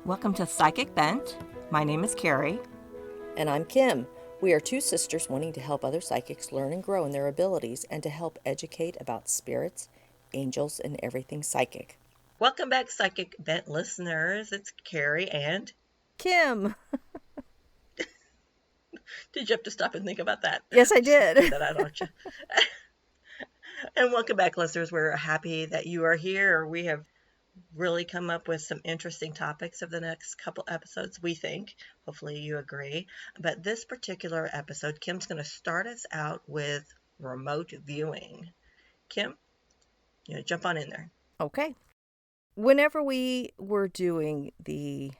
Welcome to Psychic Bent. My name is Carrie. And I'm Kim. We are two sisters wanting to help other psychics learn and grow in their abilities and to help educate about spirits, angels, and everything psychic. Welcome back, Psychic Bent listeners. It's Carrie and Kim. Did you have to stop and think about that? Yes, I did. Figure that out, don't you? And welcome back, listeners. We're happy that you are here. We have really come up with some interesting topics of the next couple episodes, we think. Hopefully you agree. But this particular episode, Kim's going to start us out with remote viewing. Kim, jump on in there. Okay. Whenever we were doing the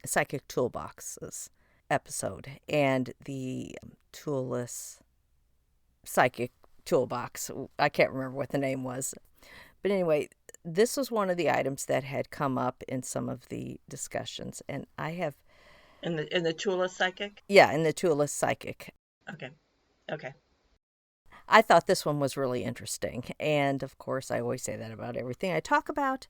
Psychic Toolboxes episode and the toolless psychic toolbox, I can't remember what the name was. But anyway, this was one of the items that had come up in some of the discussions, and I have... In the toolless psychic? Yeah, in the toolless psychic. Okay. I thought this one was really interesting, and of course I always say that about everything I talk about,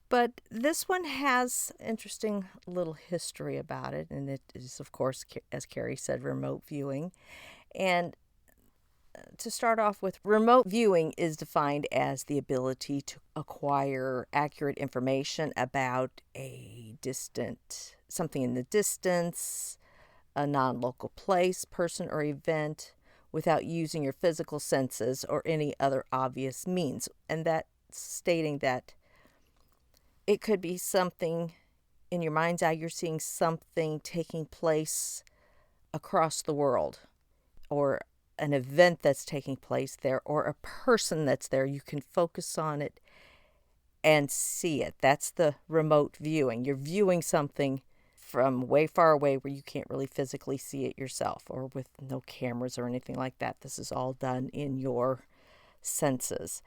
but this one has interesting little history about it, and it is, of course, as Carrie said, remote viewing. And to start off with, remote viewing is defined as the ability to acquire accurate information about something in the distance, a non-local place, person, or event without using your physical senses or any other obvious means. And that's stating that it could be something in your mind's eye, you're seeing something taking place across the world, or an event that's taking place there, or a person that's there. You can focus on it and see it. That's the remote viewing. You're viewing something from way far away where you can't really physically see it yourself, or with no cameras or anything like that. This is all done in your senses.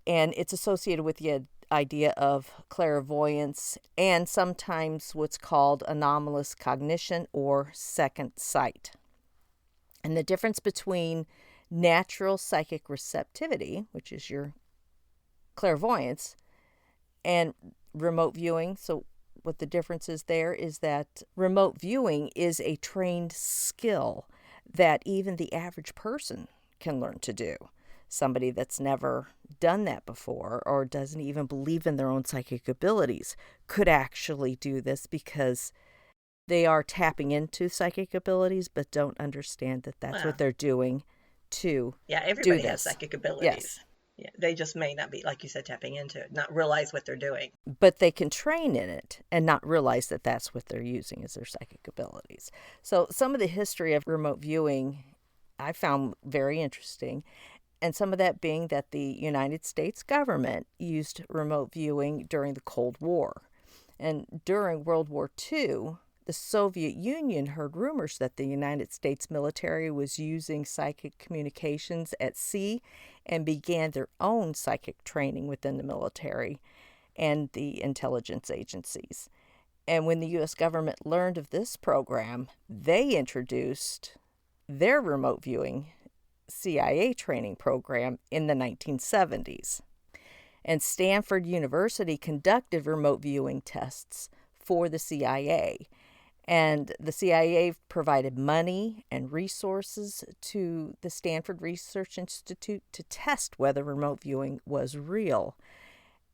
And it's associated with the idea of clairvoyance and sometimes what's called anomalous cognition or second sight. And the difference between natural psychic receptivity, which is your clairvoyance, and remote viewing. So what the difference is there is that remote viewing is a trained skill that even the average person can learn to do. Somebody that's never done that before or doesn't even believe in their own psychic abilities could actually do this, because they are tapping into psychic abilities, but don't understand that that's what they're doing to everybody do this. Has psychic abilities. Yes. Yeah, they just may not be, like you said, tapping into it, not realize what they're doing. But they can train in it and not realize that that's what they're using as their psychic abilities. So some of the history of remote viewing I found very interesting. And some of that being that the United States government used remote viewing during the Cold War. And during World War II, the Soviet Union heard rumors that the United States military was using psychic communications at sea and began their own psychic training within the military and the intelligence agencies. And when the U.S. government learned of this program, they introduced their remote viewing CIA training program in the 1970s. And Stanford University conducted remote viewing tests for the CIA. And the CIA provided money and resources to the Stanford Research Institute to test whether remote viewing was real.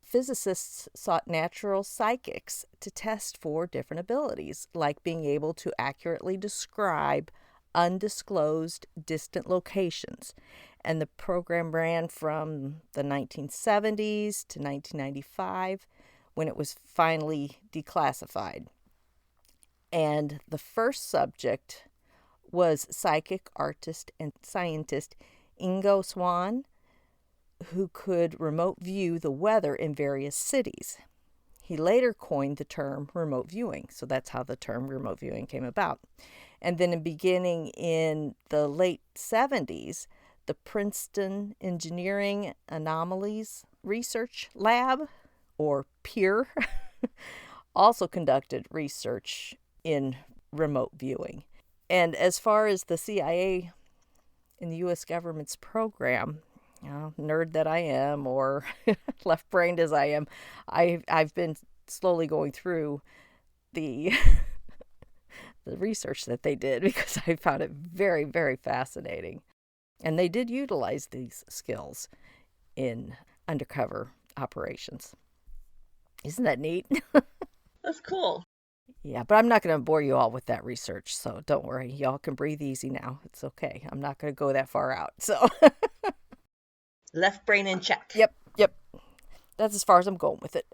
Physicists sought natural psychics to test for different abilities, like being able to accurately describe undisclosed distant locations. And the program ran from the 1970s to 1995, when it was finally declassified. And the first subject was psychic artist and scientist Ingo Swann, who could remote view the weather in various cities. He later coined the term remote viewing, so that's how the term remote viewing came about. And then beginning in the late 70s, the Princeton Engineering Anomalies Research Lab, or PEER, also conducted research in remote viewing. And as far as the CIA and the U.S. government's program, nerd that I am, or left-brained as I am, I've been slowly going through the the research that they did because I found it very, very fascinating. And they did utilize these skills in undercover operations. Isn't that neat? That's cool. Yeah, but I'm not going to bore you all with that research, so don't worry. Y'all can breathe easy now. It's okay. I'm not going to go that far out. So, Left brain in check. yep, yep. That's as far as I'm going with it.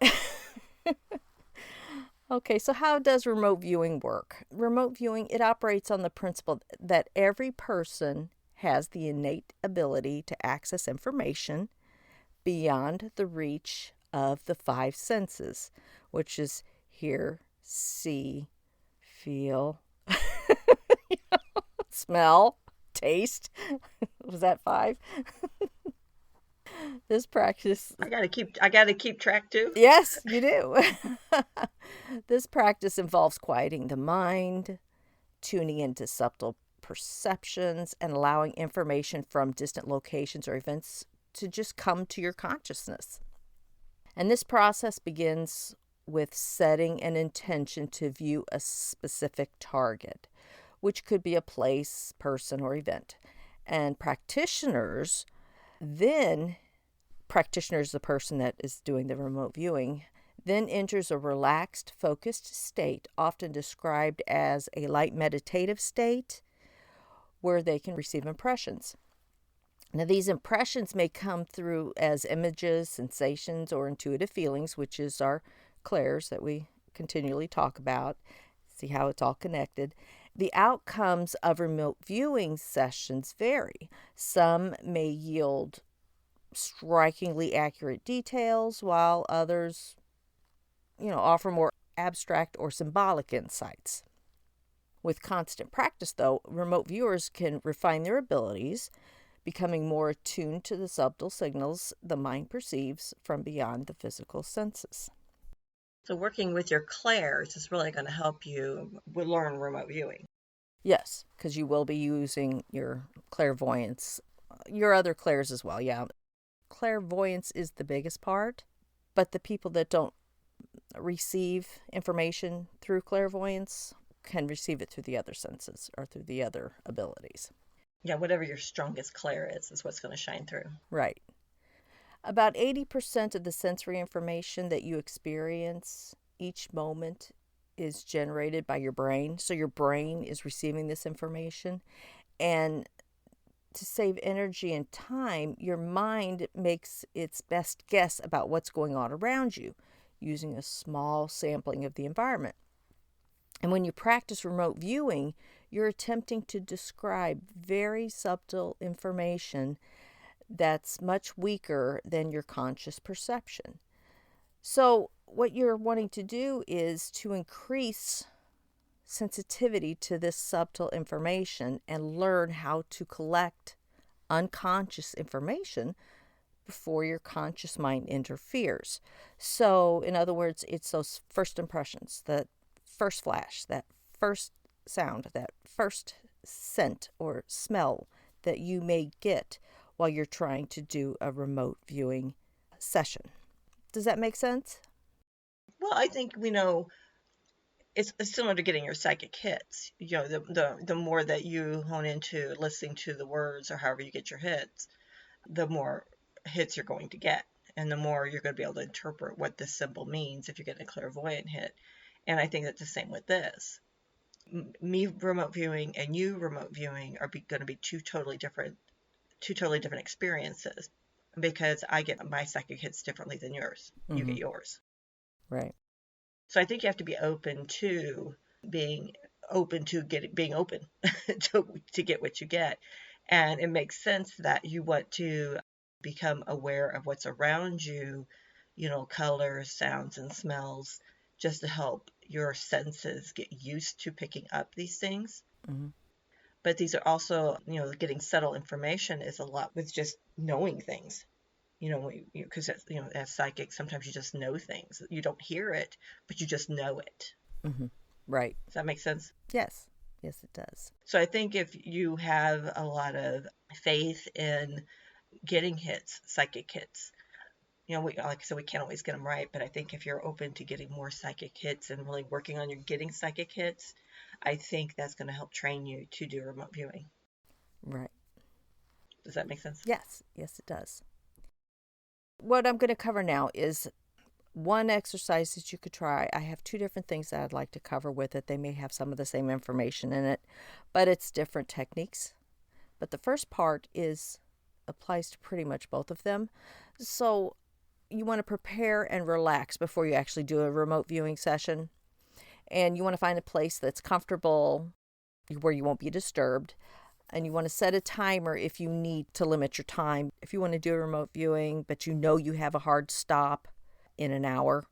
Okay, so how does remote viewing work? Remote viewing, it operates on the principle that every person has the innate ability to access information beyond the reach of the five senses, which is hear, see, feel, smell, taste. Was that five? This practice. I gotta keep track too. Yes, you do. This practice involves quieting the mind, tuning into subtle perceptions, and allowing information from distant locations or events to just come to your consciousness. And this process begins with setting an intention to view a specific target, which could be a place, person, or event. And then practitioners, the person that is doing the remote viewing, then enters a relaxed, focused state, often described as a light meditative state, where they can receive impressions. Now, these impressions may come through as images, sensations, or intuitive feelings, which is our clairs that we continually talk about. See how it's all connected. The outcomes of remote viewing sessions vary. Some may yield strikingly accurate details, while others, offer more abstract or symbolic insights. With constant practice, though, remote viewers can refine their abilities, becoming more attuned to the subtle signals the mind perceives from beyond the physical senses. So working with your clairs is really going to help you learn remote viewing. Yes, because you will be using your clairvoyance, your other clairs as well. Yeah, clairvoyance is the biggest part, but the people that don't receive information through clairvoyance can receive it through the other senses or through the other abilities. Yeah, whatever your strongest clair is what's going to shine through. Right. About 80% of the sensory information that you experience each moment is generated by your brain. So your brain is receiving this information. And to save energy and time, your mind makes its best guess about what's going on around you using a small sampling of the environment. And when you practice remote viewing, you're attempting to describe very subtle information that's much weaker than your conscious perception. So, what you're wanting to do is to increase sensitivity to this subtle information and learn how to collect unconscious information before your conscious mind interferes. So, in other words, it's those first impressions, that first flash, that first sound, that first scent or smell that you may get while you're trying to do a remote viewing session. Does that make sense? Well, I think we know it's similar to getting your psychic hits. The more that you hone into listening to the words or however you get your hits, the more hits you're going to get, and the more you're going to be able to interpret what this symbol means if you're getting a clairvoyant hit. And I think that's the same with this. Me remote viewing and you remote viewing are going to be two totally different experiences, because I get my psychic hits differently than yours. You Mm-hmm. get yours. Right. So I think you have to be open to being being open to get what you get. And it makes sense that you want to become aware of what's around you, colors, sounds, and smells, just to help your senses get used to picking up these things. Mm-hmm. But these are also, getting subtle information is a lot with just knowing things. Because as psychics, sometimes you just know things. You don't hear it, but you just know it. Mm-hmm. Right. Does that make sense? Yes. Yes, it does. So I think if you have a lot of faith in getting hits, psychic hits, like I said, we can't always get them right, but I think if you're open to getting more psychic hits and really working on your getting psychic hits, I think that's going to help train you to do remote viewing. Right. Does that make sense? Yes. Yes, it does. What I'm going to cover now is one exercise that you could try. I have two different things that I'd like to cover with it. They may have some of the same information in it, but it's different techniques. But the first part is applies to pretty much both of them. So you want to prepare and relax before you actually do a remote viewing session. And you want to find a place that's comfortable where you won't be disturbed. And you want to set a timer if you need to limit your time. If you want to do a remote viewing, but you know you have a hard stop in an hour,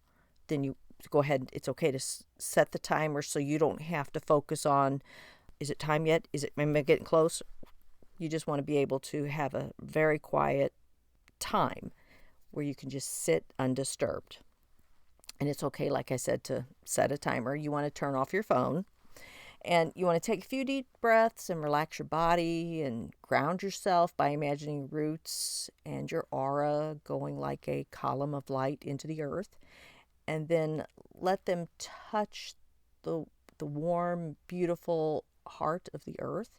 then you go ahead. It's okay to set the timer so you don't have to focus on, is it time yet? Am I getting close? You just want to be able to have a very quiet time where you can just sit undisturbed. And it's okay, like I said, to set a timer. You want to turn off your phone. And you want to take a few deep breaths and relax your body and ground yourself by imagining roots and your aura going like a column of light into the earth. And then let them touch the warm, beautiful heart of the earth.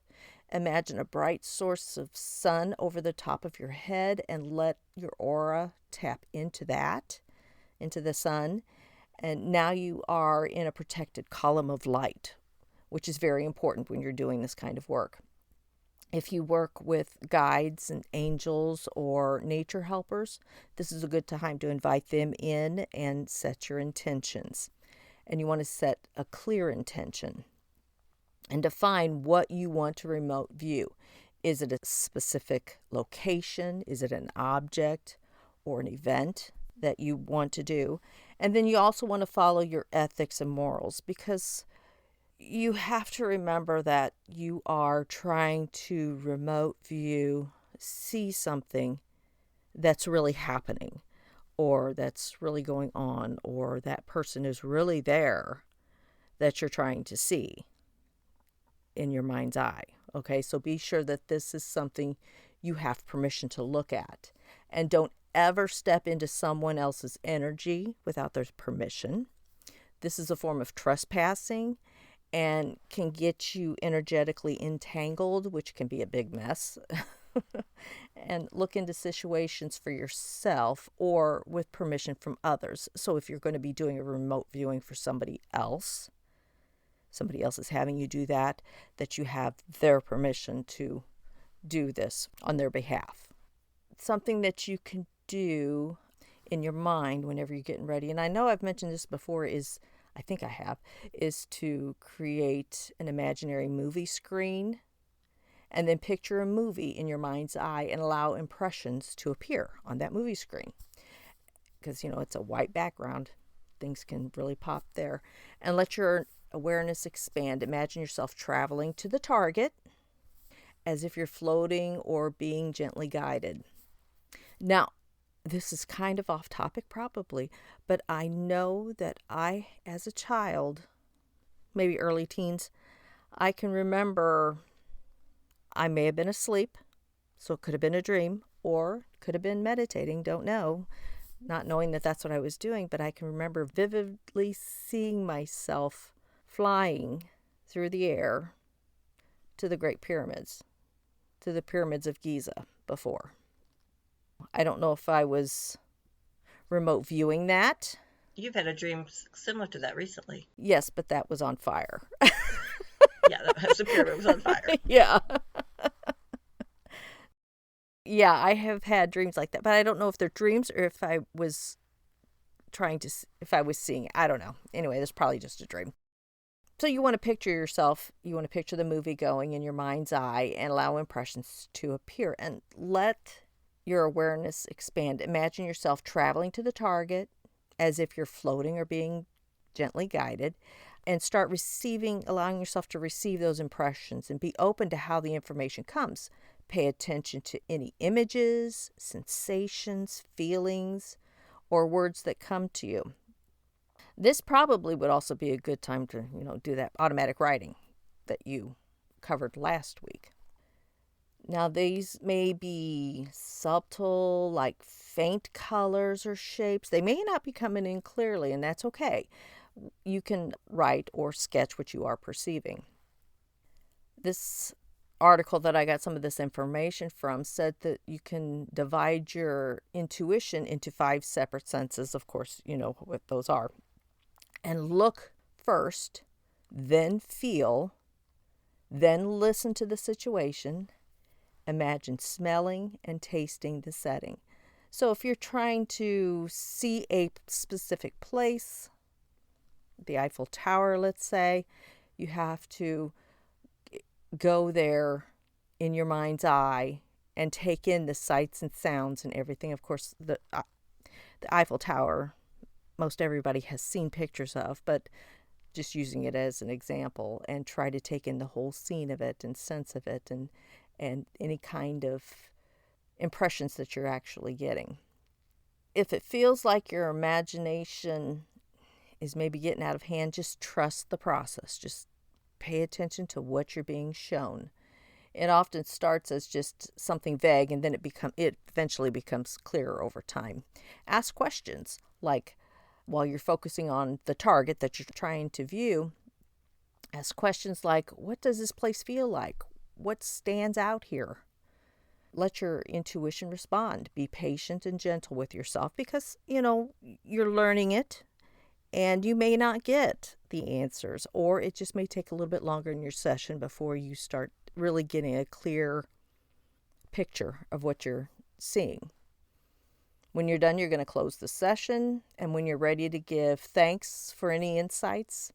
Imagine a bright source of sun over the top of your head and let your aura tap into that, into the sun. And now you are in a protected column of light, which is very important when you're doing this kind of work. If you work with guides and angels or nature helpers, this is a good time to invite them in and set your intentions. And you want to set a clear intention and define what you want to remote view. Is it a specific location? Is it an object or an event that you want to do? And then you also want to follow your ethics and morals, because you have to remember that you are trying to remote view, see something that's really happening, or that's really going on, or that person is really there that you're trying to see in your mind's eye. Okay, so be sure that this is something you have permission to look at. And don't ever step into someone else's energy without their permission. This is a form of trespassing and can get you energetically entangled, which can be a big mess. And look into situations for yourself or with permission from others. So if you're going to be doing a remote viewing for somebody else is having you do that you have their permission to do this on their behalf. Something that you can do in your mind whenever you're getting ready, and I know I've mentioned this before, is to create an imaginary movie screen and then picture a movie in your mind's eye and allow impressions to appear on that movie screen. Because, it's a white background. Things can really pop there. And let your awareness expand. Imagine yourself traveling to the target as if you're floating or being gently guided. Now, this is kind of off topic probably, but I know that I, as a child, maybe early teens, I can remember I may have been asleep, so it could have been a dream, or could have been meditating, don't know, not knowing that that's what I was doing, but I can remember vividly seeing myself flying through the air to the Great Pyramids, to the pyramids of Giza before. I don't know if I was remote viewing that. You've had a dream similar to that recently. Yes, but that was on fire. Yeah, the pyramid was on fire. Yeah. Yeah, I have had dreams like that, but I don't know if they're dreams or if I was if I was seeing it. I don't know. Anyway, that's probably just a dream. So you want to picture yourself, you want to picture the movie going in your mind's eye and allow impressions to appear and let your awareness expand. Imagine yourself traveling to the target as if you're floating or being gently guided, and start allowing yourself to receive those impressions and be open to how the information comes. Pay attention to any images, sensations, feelings, or words that come to you. This probably would also be a good time to, do that automatic writing that you covered last week. Now, these may be subtle, like faint colors or shapes. They may not be coming in clearly, and that's okay. You can write or sketch what you are perceiving. This article that I got some of this information from said that you can divide your intuition into five separate senses. Of course, you know what those are. And look first, then feel, then listen to the situation. Imagine smelling and tasting the setting. So if you're trying to see a specific place, the Eiffel Tower, let's say, you have to go there in your mind's eye and take in the sights and sounds and everything. Of course, the Eiffel Tower, most everybody has seen pictures of, but just using it as an example, and try to take in the whole scene of it and sense of it, and any kind of impressions that you're actually getting. If it feels like your imagination is maybe getting out of hand, just trust the process. Just pay attention to what you're being shown. It often starts as just something vague, and then it eventually becomes clearer over time. Ask questions like, while you're focusing on the target that you're trying to view, ask questions like, what does this place feel like? What stands out here? Let your intuition respond. Be patient and gentle with yourself, because, you're learning it and you may not get the answers, or it just may take a little bit longer in your session before you start really getting a clear picture of what you're seeing. When you're done, you're going to close the session, and when you're ready to give thanks for any insights,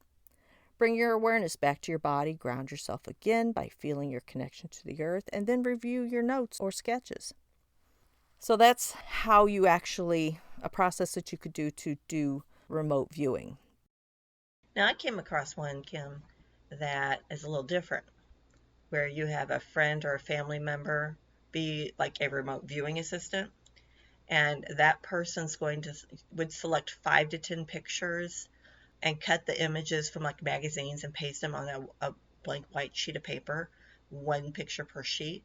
bring your awareness back to your body, ground yourself again by feeling your connection to the earth, and then review your notes or sketches. So that's how you actually, a process that you could do to do remote viewing. Now, I came across one, Kim, that is a little different, where you have a friend or a family member be like a remote viewing assistant, and that person's would select 5 to 10 pictures and cut the images from like magazines and paste them on a blank white sheet of paper, 1 picture per sheet.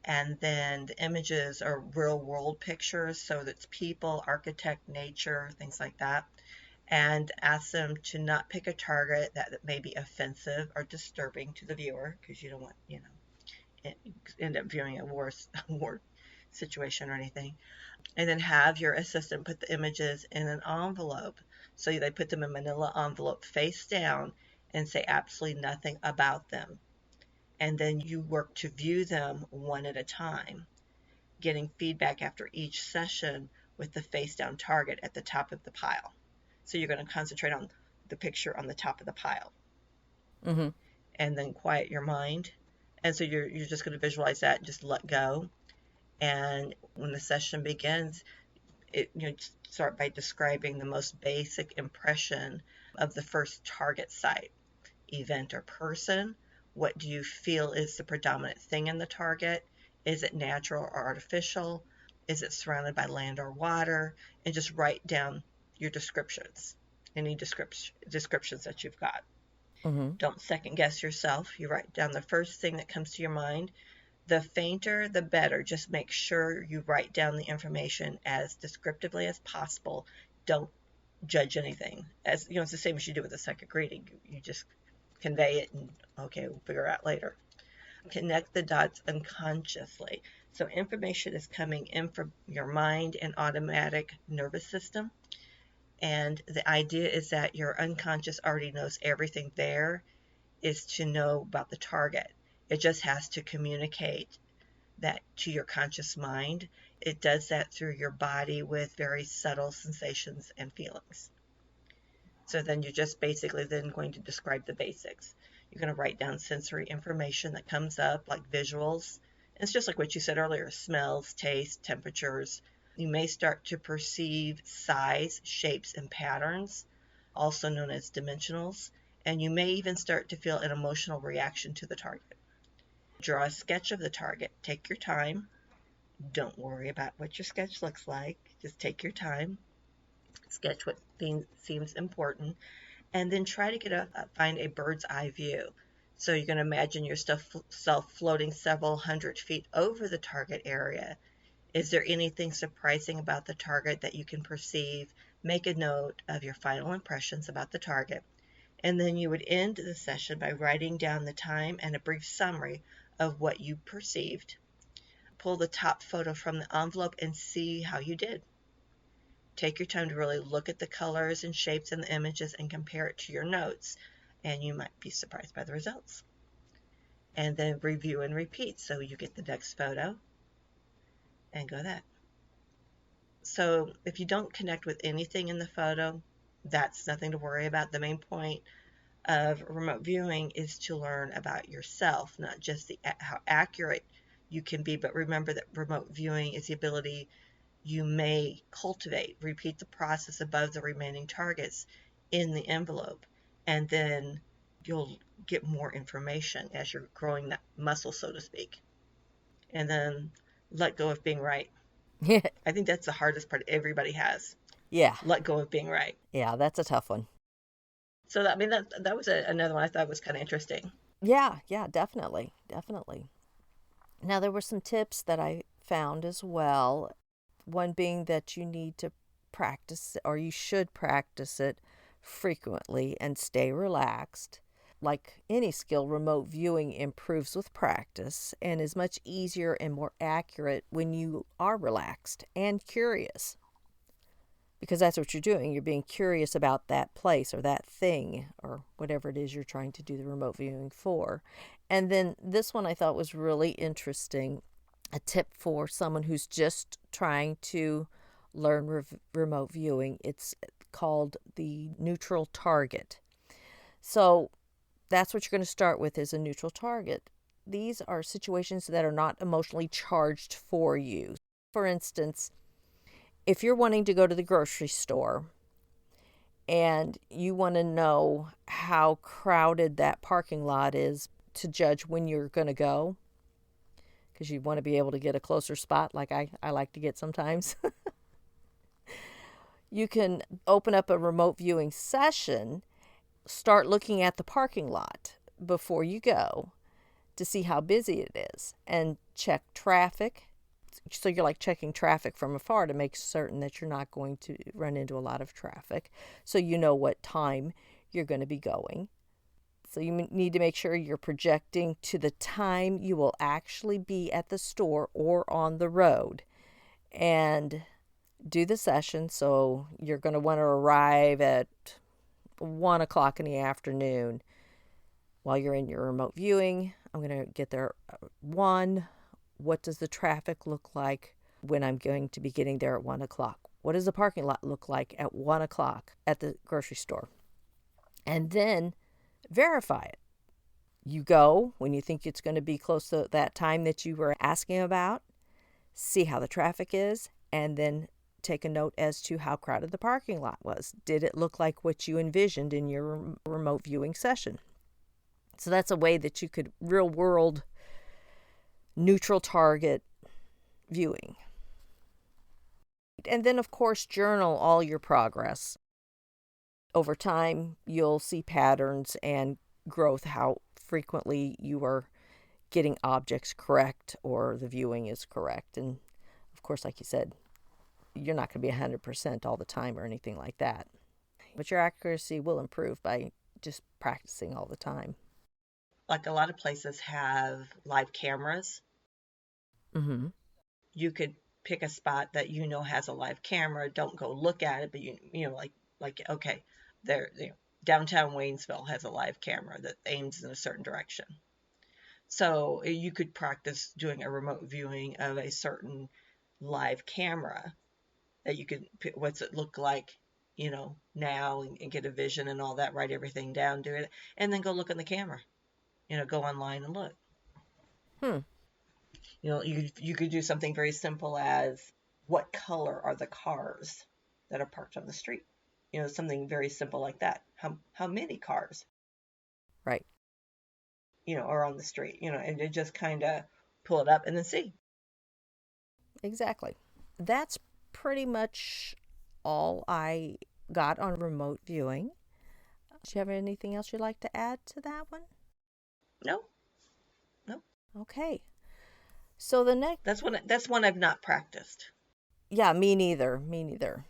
And then the images are real world pictures, so that's people, architect, nature, things like that. And ask them to not pick a target that may be offensive or disturbing to the viewer, because you don't want, end up viewing a war situation or anything. And then have your assistant put the images in an envelope. So they put them in manila envelope face down and say absolutely nothing about them. And then you work to view them one at a time, getting feedback after each session with the face down target at the top of the pile. So you're going to concentrate on the picture on the top of the pile, Mm-hmm. and then quiet your mind. And so you're just going to visualize that and just let go. And when the session begins, start by describing the most basic impression of the first target site, event, or person. What do you feel is the predominant thing in the target? Is it natural or artificial? Is it surrounded by land or water? And just write down your descriptions, any descriptions that you've got. Mm-hmm. Don't second guess yourself. You write down the first thing that comes to your mind. The fainter, the better. Just make sure you write down the information as descriptively as possible. Don't judge anything. It's the same as you do with a second reading. You just convey it, and okay, we'll figure out later. Connect the dots unconsciously. So information is coming in from your mind and automatic nervous system. And the idea is that your unconscious already knows everything there is to know about the target. It just has to communicate that to your conscious mind. It does that through your body with very subtle sensations and feelings. So then you're just basically then going to describe the basics. You're going to write down sensory information that comes up, like visuals. It's just like what you said earlier, smells, taste, temperatures. You may start to perceive size, shapes, and patterns, also known as dimensionals. And you may even start to feel an emotional reaction to the target. Draw a sketch of the target. Take your time. Don't worry about what your sketch looks like. Just take your time. Sketch what seems important, and then try to find a bird's eye view. So you can imagine yourself floating several hundred feet over the target area. Is there anything surprising about the target that you can perceive? Make a note of your final impressions about the target. And then you would end the session by writing down the time and a brief summary of what you perceived. Pull the top photo from the envelope and see how you did. Take your time to really look at the colors and shapes in the images and compare it to your notes, and you might be surprised by the results. And then review and repeat so you get the next photo and go that. So if you don't connect with anything in the photo, that's nothing to worry about. The main point of remote viewing is to learn about yourself, not just how accurate you can be, but remember that remote viewing is the ability you may cultivate. Repeat the process above the remaining targets in the envelope, and then you'll get more information as you're growing that muscle, so to speak. And then let go of being right. I think that's the hardest part everybody has. Yeah. Let go of being right. Yeah, that's a tough one. So that, I mean, that was another one I thought was kind of interesting. Yeah, yeah, definitely. Definitely. Now, there were some tips that I found as well. One being that you need to practice, or you should practice it frequently and stay relaxed. Like any skill, remote viewing improves with practice and is much easier and more accurate when you are relaxed and curious. Because that's what you're doing. You're being curious about that place or that thing or whatever it is you're trying to do the remote viewing for. And then this one I thought was really interesting, a tip for someone who's just trying to learn remote viewing. It's called the neutral target. So that's what you're going to start with, is a neutral target. These are situations that are not emotionally charged for you. For instance, if you're wanting to go to the grocery store and you want to know how crowded that parking lot is to judge when you're going to go, because you want to be able to get a closer spot like I like to get sometimes, you can open up a remote viewing session, start looking at the parking lot before you go to see how busy it is, and check traffic. So you're like checking traffic from afar to make certain that you're not going to run into a lot of traffic, so you know what time you're going to be going. So you need to make sure you're projecting to the time you will actually be at the store or on the road, and do the session. So you're going to want to arrive at 1 o'clock in the afternoon. While you're in your remote viewing, I'm going to get there at 1. What does the traffic look like when I'm going to be getting there at 1 o'clock? What does the parking lot look like at 1 o'clock at the grocery store? And then verify it. You go when you think it's going to be close to that time that you were asking about, see how the traffic is, and then take a note as to how crowded the parking lot was. Did it look like what you envisioned in your remote viewing session? So that's a way that you could real world neutral target viewing. And then, of course, journal all your progress. Over time, you'll see patterns and growth, how frequently you are getting objects correct or the viewing is correct. And of course, like you said, you're not going to be 100% all the time or anything like that. But your accuracy will improve by just practicing all the time. Like a lot of places have live cameras. Mm-hmm. You could pick a spot that you know has a live camera. Don't go look at it, but you know like okay, there downtown Waynesville has a live camera that aims in a certain direction. So you could practice doing a remote viewing of a certain live camera that you could what's it look like, now, and get a vision and all that, write everything down, do it, and then go look in the camera. Go online and look. Hmm. You could do something very simple as, what color are the cars that are parked on the street? Something very simple like that. How many cars, Right. are on the street, and to just kind of pull it up and then see. Exactly. That's pretty much all I got on remote viewing. Do you have anything else you'd like to add to that one? No, no. Okay. So the next, That's one I've not practiced. yeah, me neither. Me neither.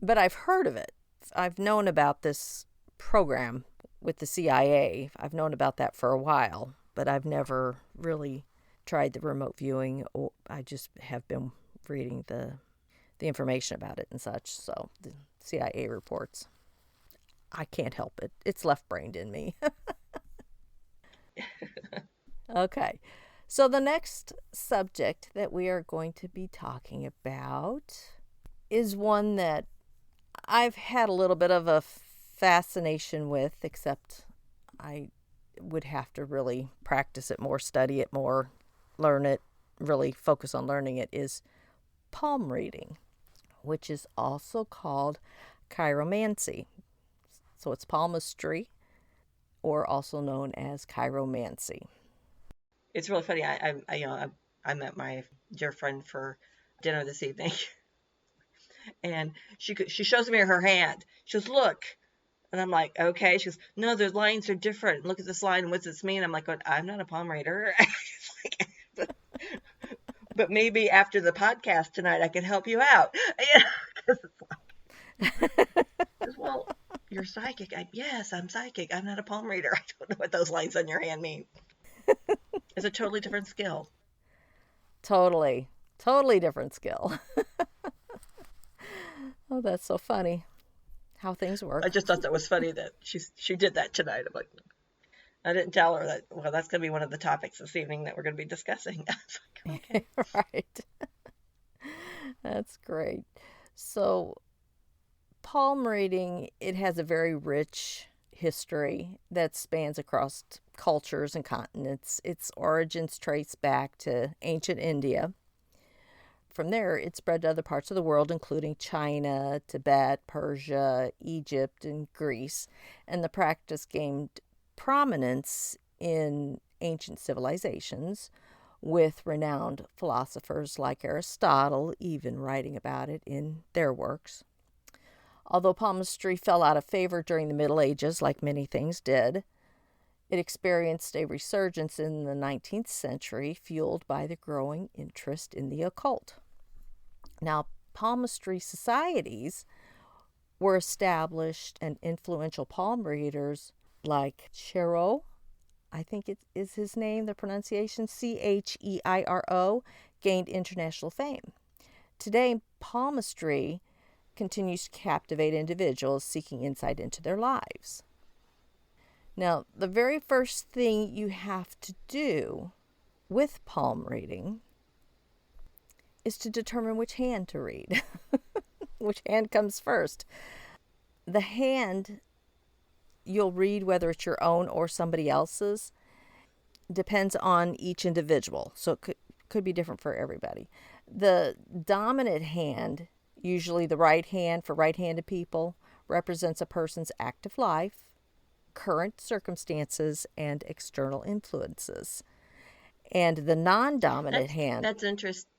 But I've heard of it. I've known about this program with the CIA. I've known about that for a while, but I've never really tried the remote viewing. Or I just have been reading the information about it and such. So the CIA reports. I can't help it. It's left brained in me. Okay. So the next subject that we are going to be talking about is one that I've had a little bit of a fascination with, except I would have to really practice it more, study it more, learn it, really focus on learning it, is palm reading, which is also called chiromancy. So it's palmistry, or also known as chiromancy. It's really funny. I met my dear friend for dinner this evening, and she shows me her hand. She goes, "Look," and I'm like, "Okay." She goes, "No, the lines are different. Look at this line. What's this mean?" I'm like, "I'm not a palm reader." Like, but maybe after the podcast tonight, I can help you out. Yeah, because well, you're psychic. Yes, I'm psychic. I'm not a palm reader. I don't know what those lines on your hand mean. It's a totally different skill. Totally, totally different skill. Oh, that's so funny how things I work. just thought that was funny that she did that tonight. I'm like, I didn't tell her that. Well, that's going to be one of the topics this evening that we're going to be discussing. I was like, okay. Right. That's great. So, palm reading, it has a very rich history that spans across cultures and continents. Its origins trace back to ancient India. From there, it spread to other parts of the world, including China, Tibet, Persia, Egypt, and Greece. And the practice gained prominence in ancient civilizations, with renowned philosophers like Aristotle even writing about it in their works. Although palmistry fell out of favor during the Middle Ages, like many things did, it experienced a resurgence in the 19th century, fueled by the growing interest in the occult. Now, palmistry societies were established, and influential palm readers like Chero, I think it is his name, the pronunciation, Cheiro, gained international fame. Today, palmistry continues to captivate individuals seeking insight into their lives. Now, the very first thing you have to do with palm reading is to determine which hand to read, which hand comes first. The hand you'll read, whether it's your own or somebody else's, depends on each individual. So it could be different for everybody. The dominant hand, usually the right hand for right-handed people, represents a person's active life, current circumstances, and external influences. And the non-dominant That's hand, that's interesting.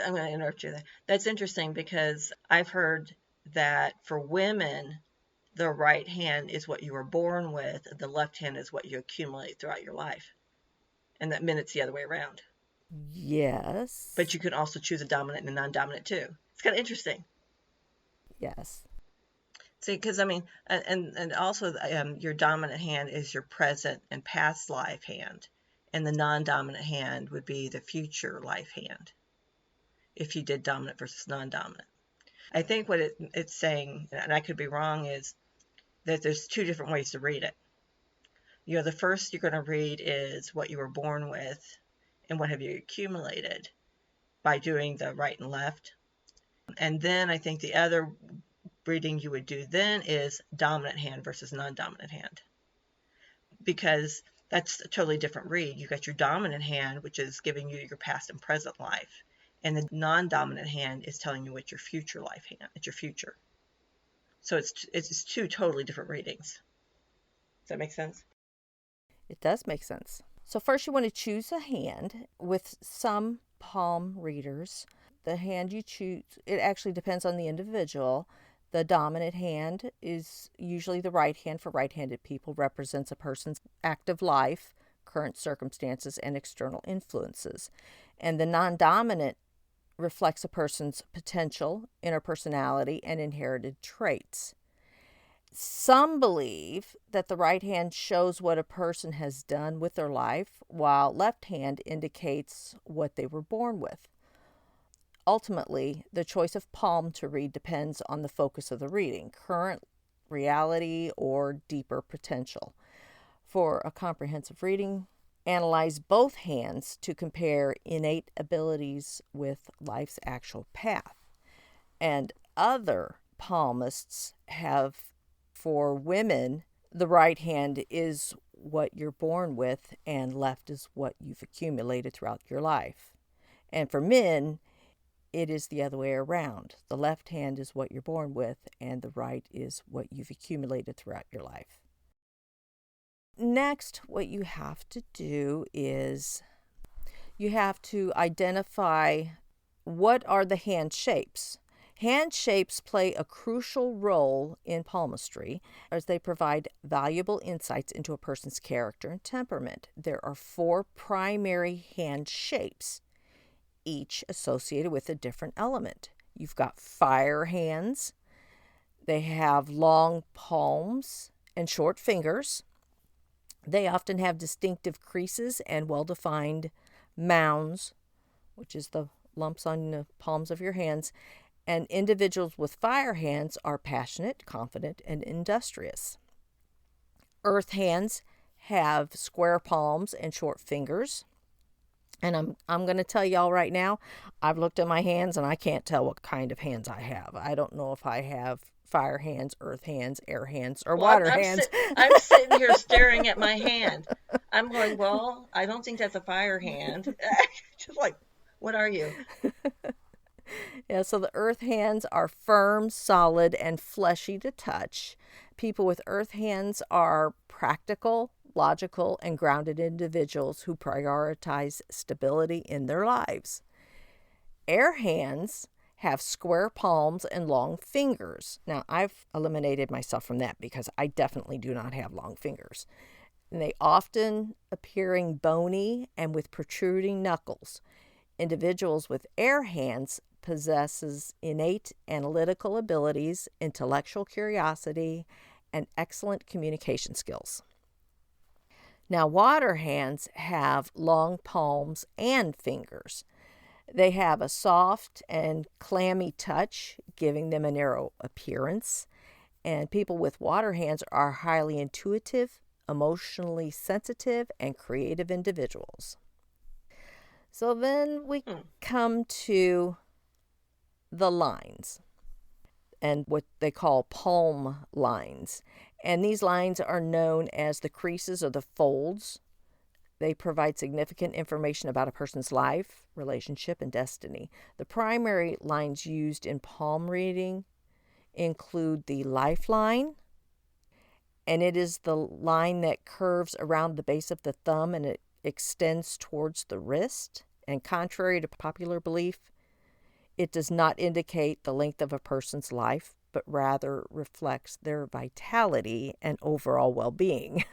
I'm going to interrupt you there. That's interesting because I've heard that for women, the right hand is what you were born with, the left hand is what you accumulate throughout your life, and that men it's the other way around. But yes, you can also choose a dominant and a non-dominant too. It's kind of interesting. yes, See, because I mean, and also your dominant hand is your present and past life hand, and the non-dominant hand would be the future life hand if you did dominant versus non-dominant. I think what it's saying, and I could be wrong, is that there's two different ways to read it. The first you're going to read is what you were born with and what have you accumulated by doing the right and left. And then I think the other reading you would do then is dominant hand versus non-dominant hand, because that's a totally different read. You got your dominant hand, which is giving you your past and present life, and the non-dominant hand is telling you what your future life hand. It's your future. So it's two totally different readings. Does that make sense? it does make sense. So, first, you want to choose a hand. With some palm readers, the hand you choose, it actually depends on the individual. The dominant hand is usually the right hand for right-handed people, represents a person's active life, current circumstances, and external influences. And the non-dominant reflects a person's potential, inner personality, and inherited traits. Some believe that the right hand shows what a person has done with their life, while left hand indicates what they were born with. Ultimately, the choice of palm to read depends on the focus of the reading, current reality or deeper potential. For a comprehensive reading, analyze both hands to compare innate abilities with life's actual path. And other palmists have, for women, the right hand is what you're born with and left is what you've accumulated throughout your life. And for men, it is the other way around. The left hand is what you're born with and the right is what you've accumulated throughout your life. Next, what you have to do is you have to identify what are the hand shapes. Hand shapes play a crucial role in palmistry as they provide valuable insights into a person's character and temperament. There are 4 primary hand shapes, each associated with a different element. You've got fire hands. They have long palms and short fingers. They often have distinctive creases and well-defined mounds, which is the lumps on the palms of your hands. And individuals with fire hands are passionate, confident, and industrious. Earth hands have square palms and short fingers. And I'm going to tell y'all right now, I've looked at my hands and I can't tell what kind of hands I have. I don't know if I have fire hands, earth hands, air hands, or Well, water hands. I'm sitting here staring at my hand. I'm going, well, I don't think that's a fire hand. Just like, what are you? Yeah, so the earth hands are firm, solid, and fleshy to touch. People with earth hands are practical, logical, and grounded individuals who prioritize stability in their lives. Air hands have square palms and long fingers. Now, I've eliminated myself from that because I definitely do not have long fingers. And they often appearing bony and with protruding knuckles. Individuals with air hands possesses innate analytical abilities, intellectual curiosity, and excellent communication skills. Now, water hands have long palms and fingers. They have a soft and clammy touch, giving them a narrow appearance. And people with water hands are highly intuitive, emotionally sensitive, and creative individuals. So then we come to the lines and what they call palm lines. And these lines are known as the creases or the folds. They provide significant information about a person's life, relationship, and destiny. The primary lines used in palm reading include the lifeline, and it is the line that curves around the base of the thumb and it extends towards the wrist. And contrary to popular belief, it does not indicate the length of a person's life, but rather reflects their vitality and overall well-being.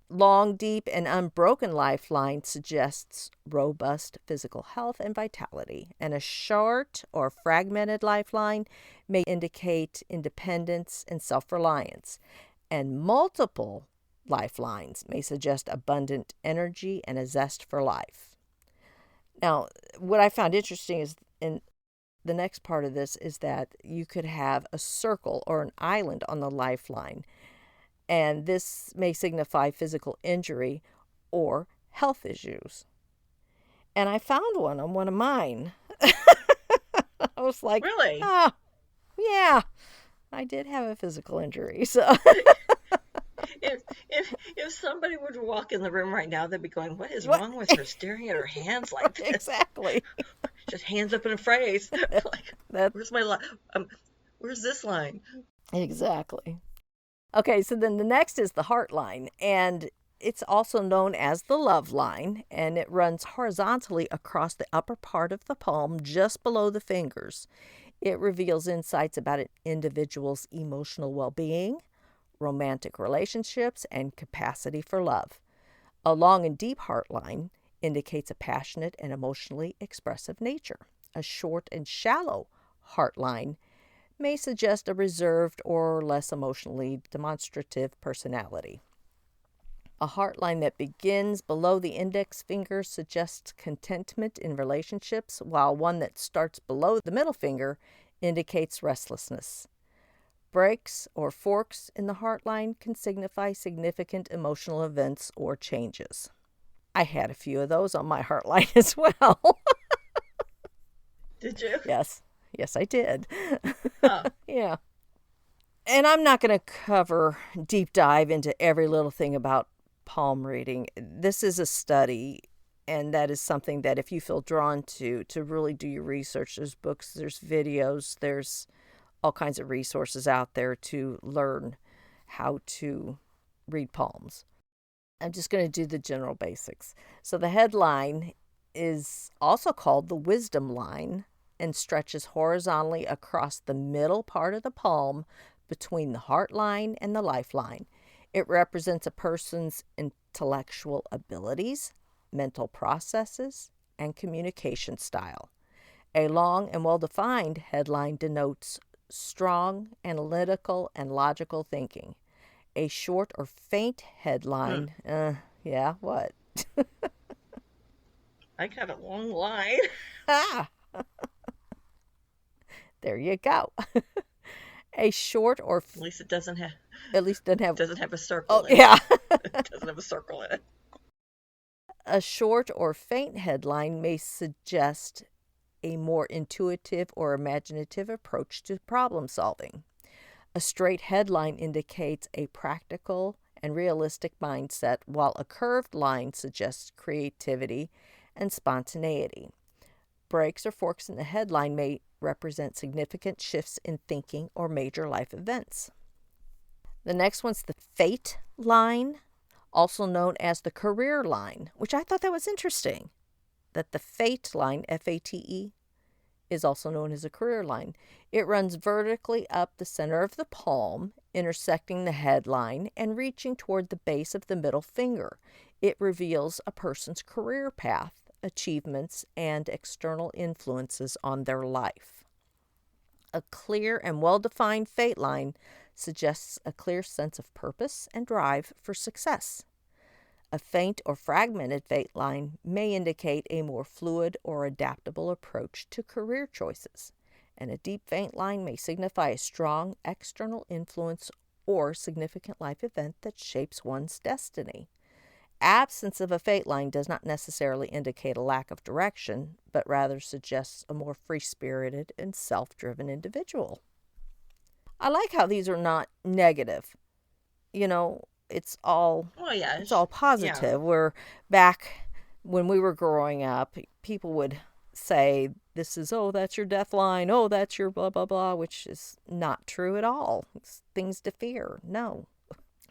Long, deep, and unbroken lifeline suggests robust physical health and vitality, and a short or fragmented lifeline may indicate independence and self-reliance, and multiple lifelines may suggest abundant energy and a zest for life. Now, what I found interesting is in the next part of this is that you could have a circle or an island on the lifeline, and this may signify physical injury or health issues. And I found one on one of mine. I was like, Really? oh, yeah, I did have a physical injury. So If somebody were to walk in the room right now, they'd be going, "What is wrong with her staring at her hands like this?" Exactly. Just hands up in a phrase. Like, That where's my line? Where's this line? exactly. Okay, so then the next is the heart line, and it's also known as the love line, and it runs horizontally across the upper part of the palm just below the fingers. It reveals insights about an individual's emotional well-being, romantic relationships, and capacity for love. A long and deep heart line indicates a passionate and emotionally expressive nature. A short and shallow heart line may suggest a reserved or less emotionally demonstrative personality. A heart line that begins below the index finger suggests contentment in relationships, while one that starts below the middle finger indicates restlessness. Breaks or forks in the heart line can signify significant emotional events or changes. I had a few of those on my heart line as well. Did you? Yes, yes, I did. Huh. Yeah. And I'm not going to cover deep dive into every little thing about palm reading. This is a study, and that is something that if you feel drawn to really do your research, there's books, there's videos, there's all kinds of resources out there to learn how to read palms. I'm just going to do the general basics. So the headline is also called the wisdom line and stretches horizontally across the middle part of the palm between the heart line and the lifeline. It represents a person's intellectual abilities, mental processes, and communication style. A long and well-defined headline denotes strong, analytical, and logical thinking. A short or faint headline, yeah, what? I got a long line. Ah, there you go. A short or At least it doesn't have at least doesn't have. a circle Oh in it. yeah. It doesn't have a circle in it. A short or faint headline may suggest a more intuitive or imaginative approach to problem solving. A straight headline indicates a practical and realistic mindset, while a curved line suggests creativity and spontaneity. Breaks or forks in the headline may represent significant shifts in thinking or major life events. The next one's the fate line, also known as the career line, which I thought that was interesting. That the fate line, F-A-T-E, is also known as a career line. It runs vertically up the center of the palm, intersecting the headline and reaching toward the base of the middle finger. It reveals a person's career path, achievements, and external influences on their life. A clear and well-defined fate line suggests a clear sense of purpose and drive for success. A faint or fragmented fate line may indicate a more fluid or adaptable approach to career choices, and a deep faint line may signify a strong external influence or significant life event that shapes one's destiny. Absence of a fate line does not necessarily indicate a lack of direction, but rather suggests a more free-spirited and self-driven individual. I like how these are not negative. You know, it's all Oh yeah, it's all yeah. positive. Where back when we were growing up, people would say this is, oh, that's your death line, oh, that's your blah blah blah, which is not true at all. It's things to fear. No.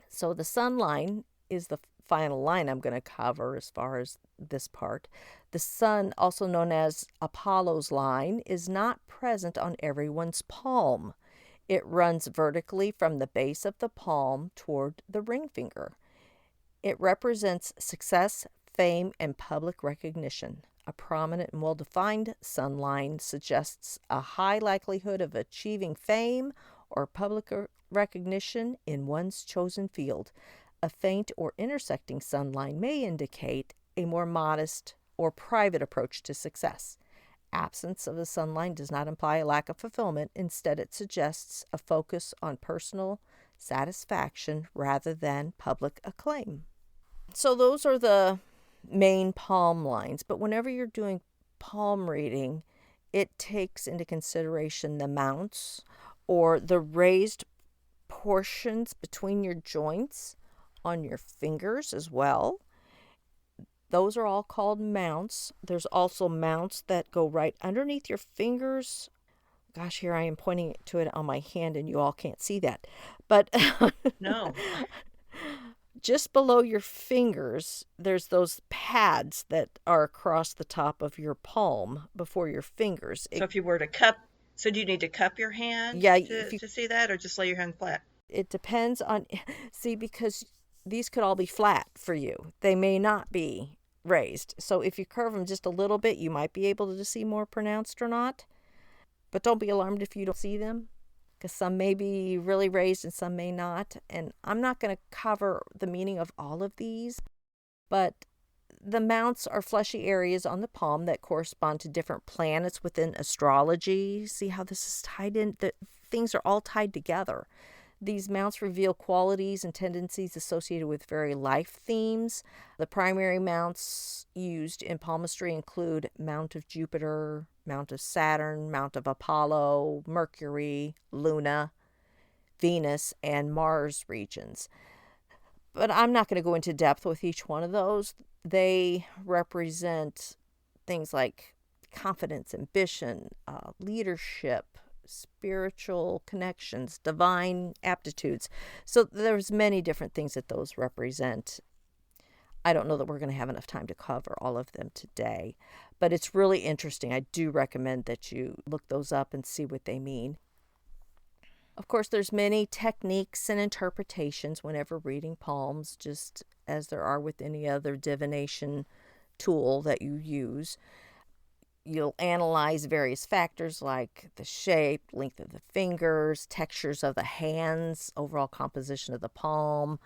So the sun line is the final line I'm going to cover as far as this part. The sun, also known as Apollo's line, is not present on everyone's palm. It runs vertically from the base of the palm toward the ring finger. It represents success, fame, and public recognition. A prominent and well-defined sun line suggests a high likelihood of achieving fame or public recognition in one's chosen field. A faint or intersecting sun line may indicate a more modest or private approach to success. Absence of the sun line does not imply a lack of fulfillment. Instead, it suggests a focus on personal satisfaction rather than public acclaim. So those are the main palm lines. But whenever you're doing palm reading, it takes into consideration the mounts or the raised portions between your joints on your fingers as well. Those are all called mounts. There's also mounts that go right underneath your fingers. Gosh, here I am pointing to it on my hand and you all can't see that. But No. just below your fingers, there's those pads that are across the top of your palm before your fingers. So if you were to cup So do you need to cup your hand Yeah, to see that, or just lay your hand flat? it depends on, see, because these could all be flat for you. They may not be raised. So if you curve them just a little bit, you might be able to see more pronounced or not. But don't be alarmed if you don't see them, because some may be really raised and some may not. And I'm not going to cover the meaning of all of these, but the mounts are fleshy areas on the palm that correspond to different planets within astrology. See how this is tied in? The things are all tied together. These mounts reveal qualities and tendencies associated with very life themes. The primary mounts used in palmistry include Mount of Jupiter, Mount of Saturn, Mount of Apollo, Mercury, Luna, Venus, and Mars regions. But I'm not going to go into depth with each one of those. They represent things like confidence, ambition, leadership, spiritual connections, divine aptitudes. So there's many different things that those represent. I don't know that we're going to have enough time to cover all of them today, but it's really interesting. I do recommend that you look those up and see what they mean. Of course, there's many techniques and interpretations whenever reading palms, just as there are with any other divination tool that you use. You'll analyze various factors like the shape, length of the fingers, textures of the hands, overall composition of the palm,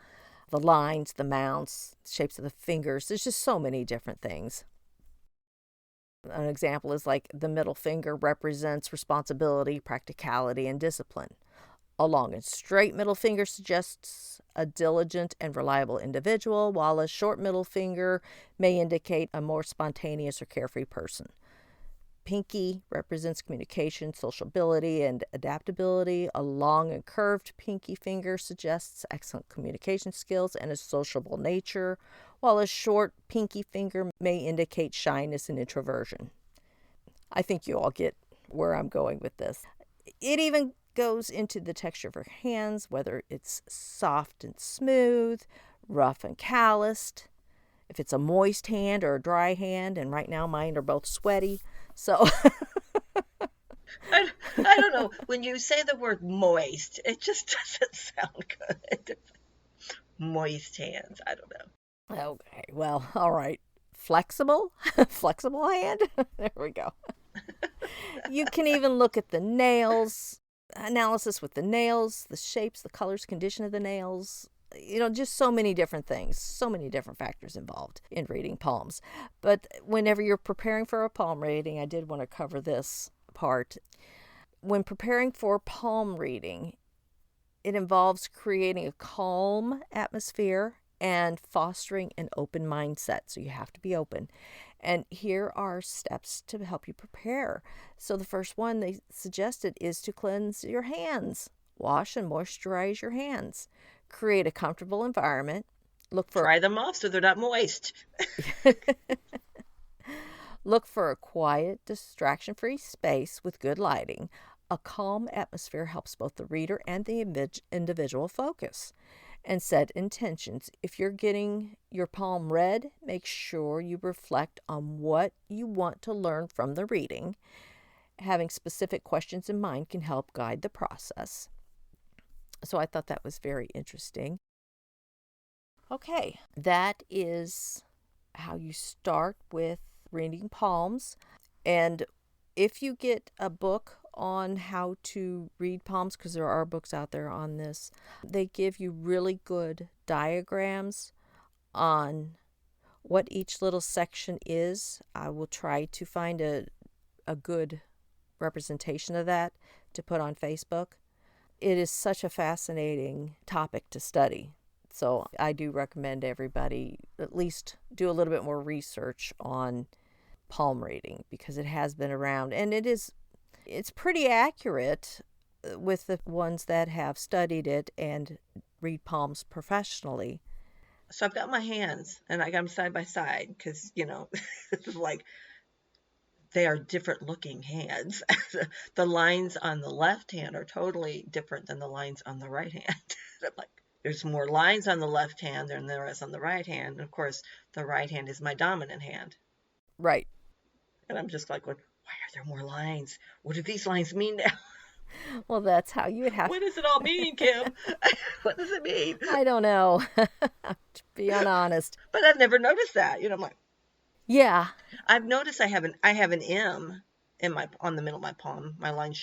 the lines, the mounts, shapes of the fingers. There's just so many different things. An example is like the middle finger represents responsibility, practicality, and discipline. A long and straight middle finger suggests a diligent and reliable individual, while a short middle finger may indicate a more spontaneous or carefree person. Pinky represents communication, sociability, and adaptability. A long and curved pinky finger suggests excellent communication skills and a sociable nature, while a short pinky finger may indicate shyness and introversion. I think you all get where I'm going with this. It even goes into the texture of her hands, whether it's soft and smooth, rough and calloused, if it's a moist hand or a dry hand, and right now mine are both sweaty. So I don't know. When you say the word moist, it just doesn't sound good. Moist hands. I don't know. okay, well, all right. Flexible? Flexible hand? There we go. You can even look at the nails, analysis with the nails, the shapes, the colors, condition of the nails. Just so many different things, so many different factors involved in reading palms. But whenever you're preparing for a palm reading, I did want to cover this part. When preparing for palm reading, it involves creating a calm atmosphere and fostering an open mindset. So you have to be open. And here are steps to help you prepare. So the first one they suggested is to cleanse your hands. Wash and moisturize your hands. Create a comfortable environment. Dry them off so they're not moist. Look for a quiet, distraction-free space with good lighting. A calm atmosphere helps both the reader and the individual focus. And set intentions. If you're getting your palm read, make sure you reflect on what you want to learn from the reading. Having specific questions in mind can help guide the process. So I thought that was very interesting. Okay, that is how you start with reading palms. And if you get a book on how to read palms, because there are books out there on this, they give you really good diagrams on what each little section is. I will try to find a good representation of that to put on Facebook. It is such a fascinating topic to study. So I do recommend everybody at least do a little bit more research on palm reading, because it has been around and it's pretty accurate with the ones that have studied it and read palms professionally. So I've got my hands and I got them side by side because, it's like they are different looking hands. The lines on the left hand are totally different than the lines on the right hand. I'm like, there's more lines on the left hand than there is on the right hand. And of course, the right hand is my dominant hand. Right. And I'm just like, why are there more lines? What do these lines mean now? Well, that's how you would have. What does it all mean, Kim? What does it mean? I don't know. To be honest. But I've never noticed that. I'm like, Yeah. I've noticed I have an M in my on the middle of my palm. My line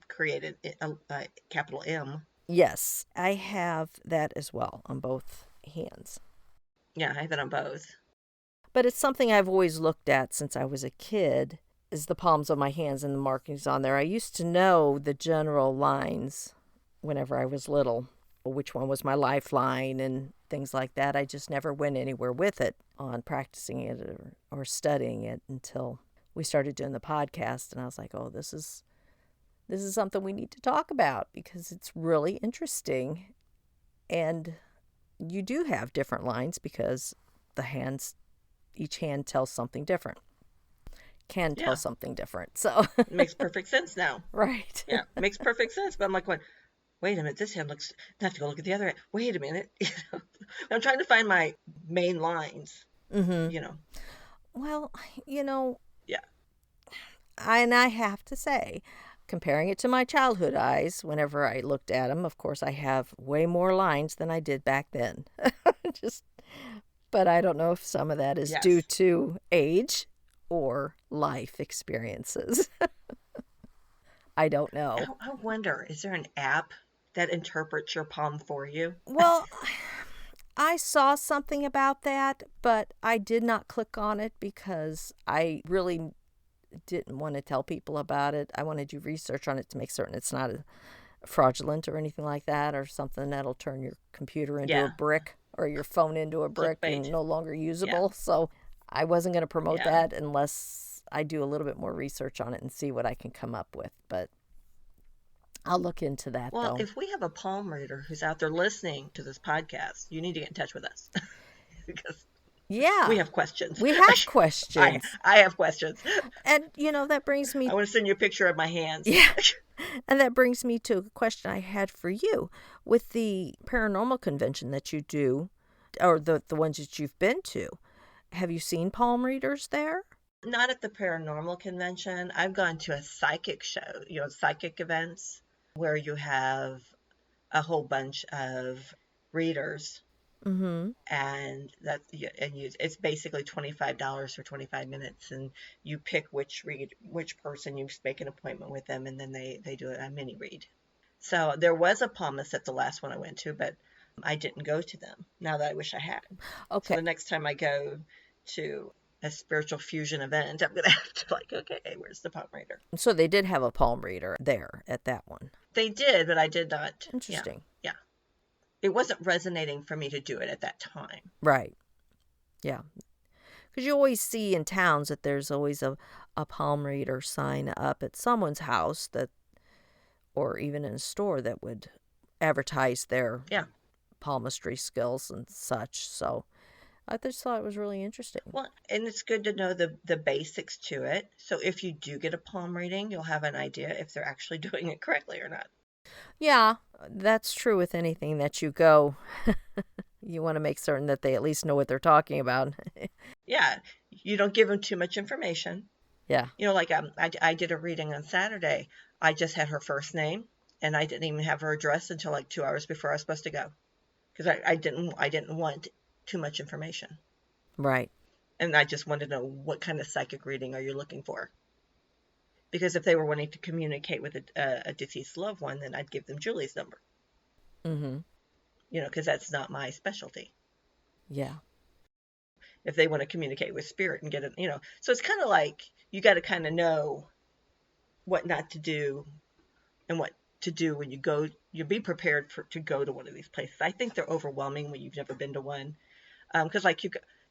created a capital M. Yes, I have that as well on both hands. Yeah, I have it on both. But it's something I've always looked at since I was a kid, is the palms of my hands and the markings on there. I used to know the general lines whenever I was little, which one was my lifeline and things like that. I just never went anywhere with it on practicing it or studying it until we started doing the podcast. And I was like, oh, this is something we need to talk about because it's really interesting. And you do have different lines because the hands, each hand tells something different, can tell Yeah, something different. So, it makes perfect sense now. right. Yeah, it makes perfect sense. But I'm like, wait a minute, this hand looks. I have to go look at the other hand. Wait a minute. I'm trying to find my main lines. Mm-hmm. You know. Well, you know, Yeah. I have to say, comparing it to my childhood eyes, whenever I looked at them, of course, I have way more lines than I did back then. Just, but I don't know if some of that is due Yes. to age or life experiences. I don't know. I wonder, is there an app that interprets your palm for you? Well, I saw something about that, but I did not click on it because I really didn't want to tell people about it. I want to do research on it to make certain it's not fraudulent or anything like that, or something that'll turn your computer into a Yeah. brick or your phone into a brick and Clickbait. no longer Yeah. usable. So I wasn't going to promote Yeah. that unless I do a little bit more research on it and see what I can come up with. But I'll look into that Well, though. if we have a palm reader who's out there listening to this podcast, you need to get in touch with us because we Yeah, have questions. we have I questions. I have questions. And, that brings me, I want to send you a picture of my hands. yeah, and that brings me to a question I had for you. With the paranormal convention that you do, or the ones that you've been to, have you seen palm readers there? Not at the paranormal convention. I've gone to a psychic show, psychic events where you have a whole bunch of readers, Mm-hmm. and it's basically $25 for 25 minutes, and you pick which person, you make an appointment with them, and then they do a mini read. So there was a palmist at the last one I went to, but I didn't go to them. Now that I wish I had. So Okay. the next time I go to a spiritual fusion event, I'm gonna have to okay, where's the palm reader? So they did have a palm reader there at that one. They did, but I did not. Yeah, Interesting. yeah. It wasn't resonating for me to do it at that time. Right. Yeah. Because you always see in towns that there's always a palm reader sign up at someone's house that, or even in a store that would advertise their Yeah. palmistry skills and such. So I just thought it was really interesting. Well, and it's good to know the basics to it. So if you do get a palm reading, you'll have an idea if they're actually doing it correctly or not. Yeah, that's true with anything that you go. You want to make certain that they at least know what they're talking about. Yeah, you don't give them too much information. Yeah. Like I did a reading on Saturday. I just had her first name, and I didn't even have her address until like 2 hours before I was supposed to go, because I didn't want too much information, Right. and I just wanted to know what kind of psychic reading are you looking for. Because if they were wanting to communicate with a deceased loved one, then I'd give them Julie's number. Mm-hmm. Because that's not my specialty. Yeah. If they want to communicate with spirit and get it, so it's kind of like you got to kind of know what not to do and what to do when you go. You be prepared to go to one of these places. I think they're overwhelming when you've never been to one, because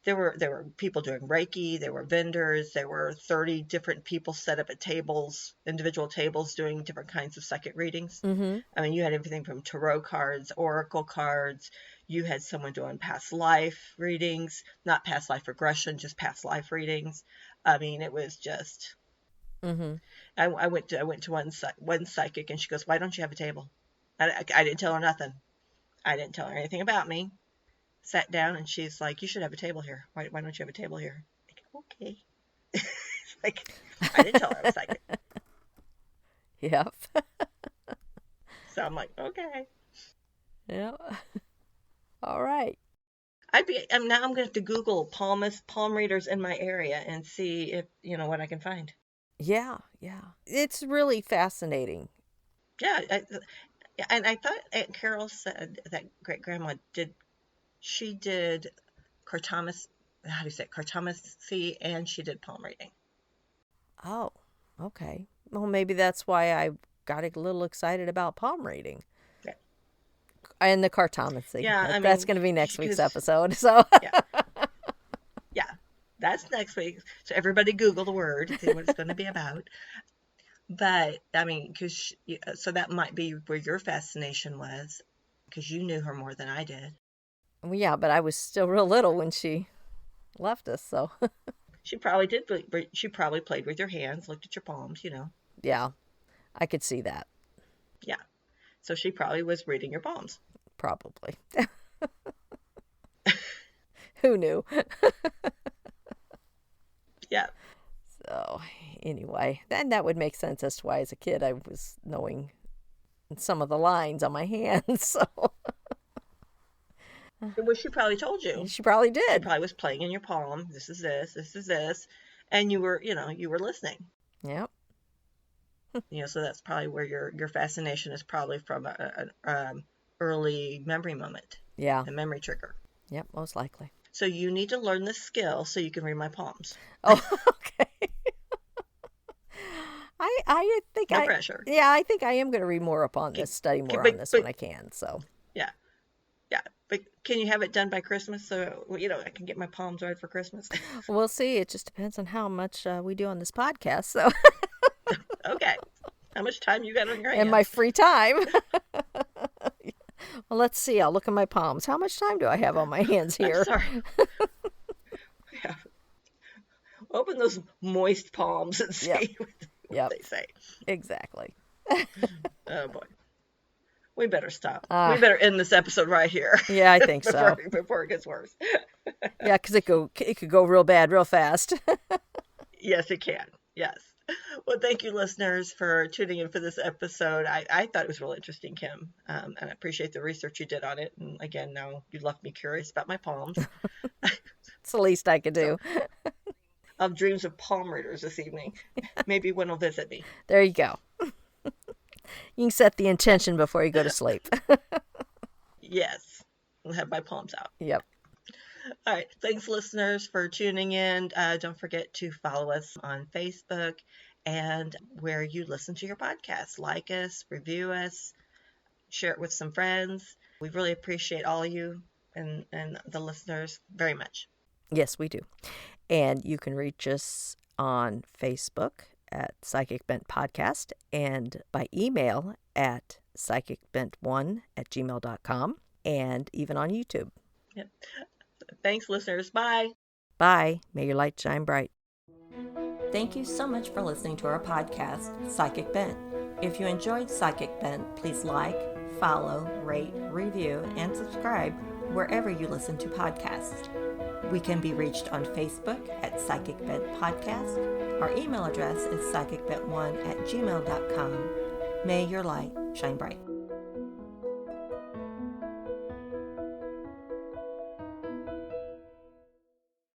there were people doing Reiki, there were vendors, there were 30 different people set up at tables, individual tables, doing different kinds of psychic readings. Mm-hmm. I mean, you had everything from tarot cards, oracle cards. You had someone doing past life readings, not past life regression, just past life readings. I mean, it was just. Mm-hmm. I went to one psychic, and she goes, "Why don't you have a table?" I didn't tell her nothing. I didn't tell her anything about me. Sat down, and she's like, "You should have a table here. Why don't you have a table here?" I go, okay. Like, I didn't tell her I was psychic. Yep. So I'm like, okay. Yeah. All right. Now I'm going to have to Google palm readers in my area and see if, what I can find. Yeah, yeah. It's really fascinating. Yeah. And I thought Aunt Carol said that great grandma she did cartomas, how do you say it? Cartomancy, and she did palm reading. Oh, okay. Well, maybe that's why I got a little excited about palm reading Yeah. and the cartomancy. Yeah. I That's mean, going to be next week's because, episode. So, yeah. Yeah. That's next week. So everybody Google the word, see what it's going to be about. But I mean, so that might be where your fascination was, because you knew her more than I did. well, yeah, but I was still real little when she left us. So, She probably did. She probably played with your hands, looked at your palms. yeah, I could see that. Yeah. So she probably was reading your palms. Probably. Who knew? Yeah. So, anyway, then that would make sense as to why, as a kid, I was knowing some of the lines on my hands. So, Well, she probably told you. she probably She did. probably was playing in your palm. This is this. This is this. And you were listening. Yep. So that's probably where your fascination is, probably from an early memory moment, Yeah. a memory trigger. Yep, most likely. So you need to learn this skill so you can read my palms. Oh, okay. I think No pressure. yeah, I think I am going to read more up on this, study more on this when I can. So, yeah, yeah. But can you have it done by Christmas so I can get my palms right for Christmas? we'll see. It just depends on how much we do on this podcast. So, Okay. How much time you got on your hands? and my free time. Well, let's see. I'll look at my palms. How much time do I have on my hands here? I'm sorry. Yeah. Open those moist palms and see Yep. what they say. Exactly. Oh boy. We better stop. We better end this episode right here. Yeah, I think so. Before it gets worse. Yeah, because it could go real bad real fast. Yes, it can. Yes. Well, thank you, listeners, for tuning in for this episode. I thought it was really interesting, Kim, and I appreciate the research you did on it. And again, now you left me curious about my palms. It's the least I could do. I'll have dreams of palm readers this evening. Maybe one will visit me. There you go. You can set the intention before you go to sleep. Yes. I'll have my palms out. Yep. All right. Thanks, listeners, for tuning in. Don't forget to follow us on Facebook and where you listen to your podcasts. Like us, review us, share it with some friends. We really appreciate all of you and the listeners very much. Yes, we do. And you can reach us on Facebook at Psychic Bent Podcast and by email at psychicbent1@gmail.com and even on YouTube. Yep. Thanks, listeners. Bye. Bye. May your light shine bright. Thank you so much for listening to our podcast, Psychic Bent. If you enjoyed Psychic Bent, please like, follow, rate, review, and subscribe wherever you listen to podcasts. We can be reached on Facebook at Psychic Bent Podcast. Our email address is psychicbent1@gmail.com. May your light shine bright.